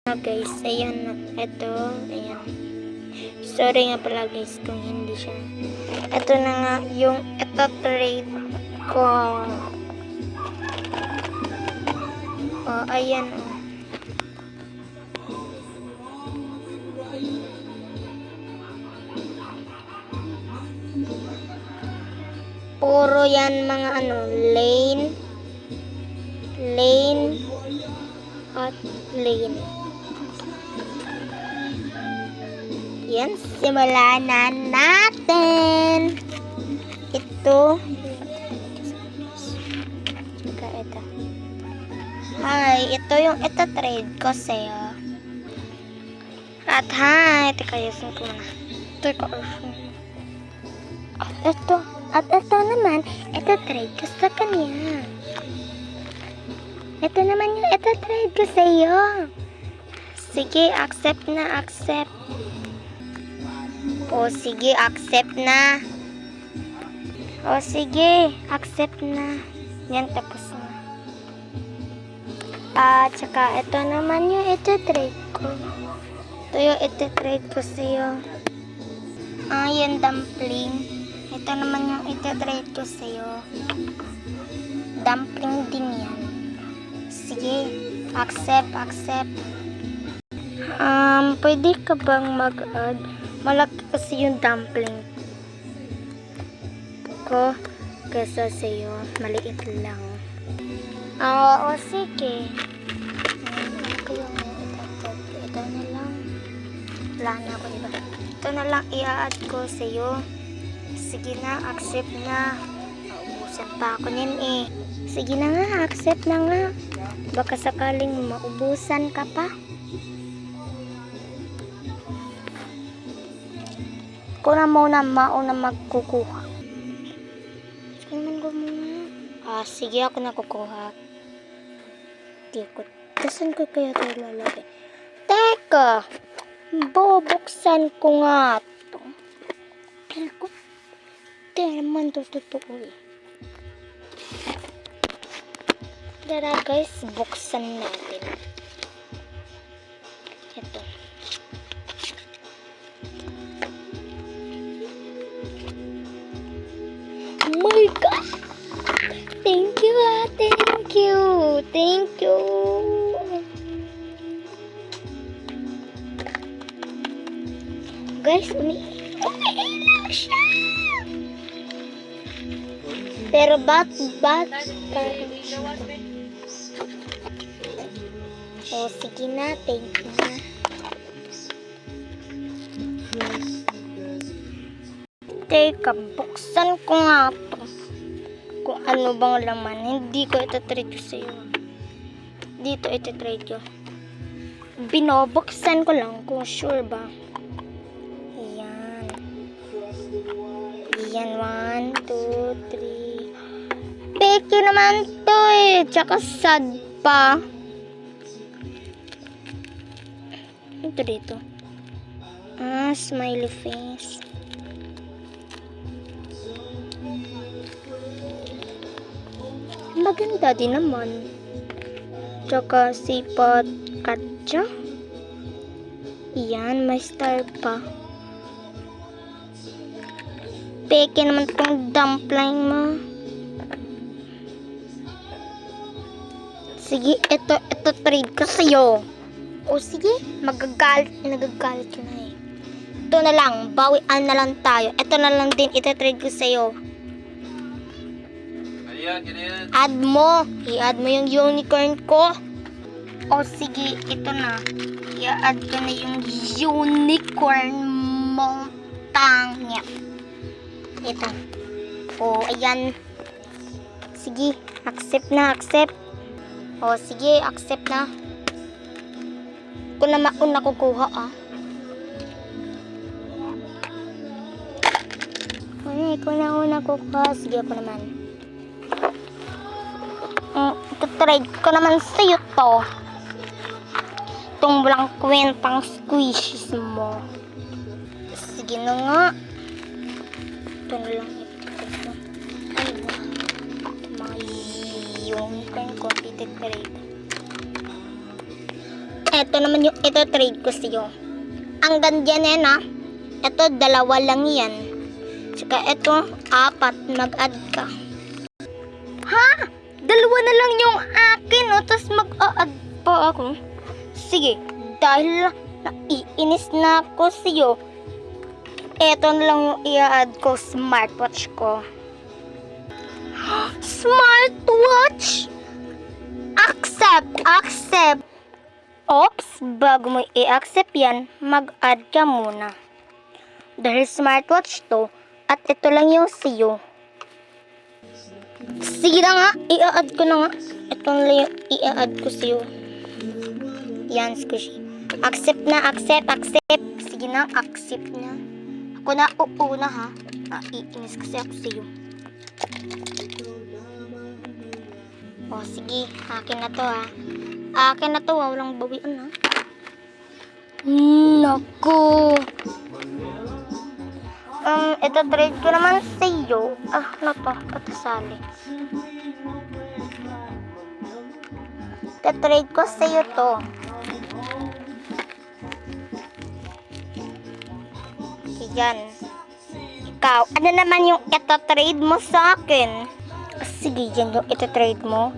Guys, ayan, ito, ayan. Sorry nga pala guys kung hindi siya. Ito na nga yung ito trade ko. Oh, ayan. Puro yan mga lane at lane. Yan, simulan na natin. Ito. Ito. Hi, ito yung trade ko sa'yo. At hi, teka, yusin ko na. Teka, At ito naman, trade ko sa kanya. Ito naman yung trade ko sa'yo. Sige, accept na, accept. O sige, accept na. O sige, accept na. Yan, tapos na. At saka, ito naman yung trade ko. Ito yung trade ko sa'yo. Yan, dumpling. Ito naman yung trade ko sa'yo. Dumpling din yan. Sige, accept, accept. Pwede ka bang mag-add? Malaki kasi yung dumpling ko kesa sa'yo. Maliit lang. O sige. Ito na lang. Wala na ako iba. Ito na lang i-add ko sa'yo. Sige na, accept na. Maubusan pa ako nin eh. Sige na nga, accept na nga. Baka sakaling maubusan ka pa. Ako na muna mauna magkukuha. Sige naman ko muna. Sige ako na kukuha. Saan ko kaya ito lalagay? Teka! Bubuksan ko nga ito. Pero ko, di naman ito totoo eh. Tara guys, buksan natin. Ito. Oh my God! Thank you, thank you. Thank you. Guys, umiilaw siya. Pero ba't o sige na, thank you na. Teka, buksan ko nga ito. Kung ano bang laman. Hindi ko ito-trade ko sa'yo. Dito ito-trade ko. Binobuksan ko lang kung sure ba. Ayan. Ayan, 1, 2, 3. Peke naman to eh. Tsaka sad pa. Ito dito. Smiley face. Maganda din naman. Tsaka sipat katsa. Iyan, may star pa. Peke naman itong dumpling mo. Sige, ito trade ko sa'yo. O sige, nagagalit ka na eh. Ito na lang, bawian na lang tayo. Ito na lang din, ito-trade ko sa'yo. Add mo. I-add mo yung unicorn ko. O sige, ito na. I-add ko na yung unicorn mong tangya. Ito. O, ayan. Sige, accept na, accept. O, sige, accept na. Kung na mauna kukuha Kung na una kukuha. Sige, ako naman. Ito-trade ko naman sa'yo to. Itong walang kwentang squishes mo. Sige na nga. Ito na lang ito. Ay, ito mga unicorn ko. Ito-trade. eto naman yung ito trade ko sa'yo. Ang ganda niyan ha. Ito, 2 lang yan. Tsaka ito, 4. Mag-add ka. Ha? 2 na lang yung akin, no? Tapos mag-add pa ako. Sige, dahil naiinis na ako sa'yo, eto na lang yung i-add ko, smartwatch ko. Smartwatch? Accept. Oops, bago mo i-accept yan, mag-add ka muna. Dahil smartwatch to, at ito lang yung sa'yo. Sige na nga, i-add ko na nga. Ito na lang yung i-add ko sa'yo. Yan, squishy. Accept. Sige na, accept na. Ako na uuna ha. Naiinis kasi ako sa'yo. O, sige. Akin na to ha. Akin na to ha. Walang bawian ha. Naku. Ito trade ko naman sa'yo. Ano to? Patasali. Ito trade ko sa'yo to. Yan. Ikaw, ano naman yung ito trade mo sa akin? Sige, yan yung ito trade mo.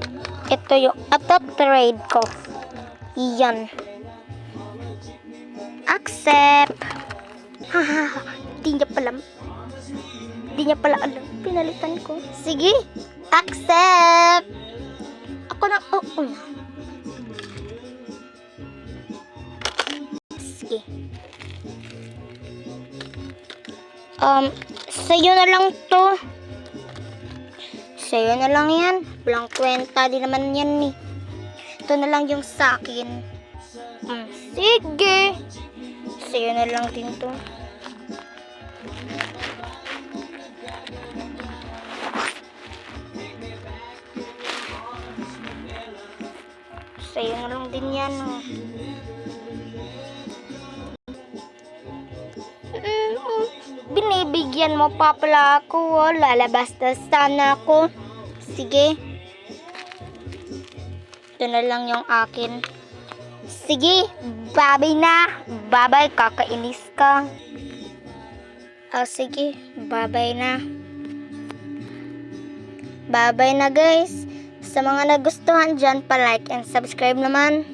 Ito yung ito trade ko. Yan. Accept. Di niya pala alam. Pinalitan ko. Sige. Accept. Ako na, na. Sige. Sa'yo na lang to. Sa'yo na lang yan. Walang kwenta din naman yan eh. Ito na lang yung sa'kin. Sige. Sa'yo na lang din to. Sa'yo na lang din yan oh. Binibigyan mo pa pala ako, oh. Lalabas na sana ako. Sige. Ito na lang yung akin. Sige, babay na. Babay, kakainis ka. Sige, babay na. Babay na guys. Sa mga nagustuhan dyan, pa-like and subscribe naman.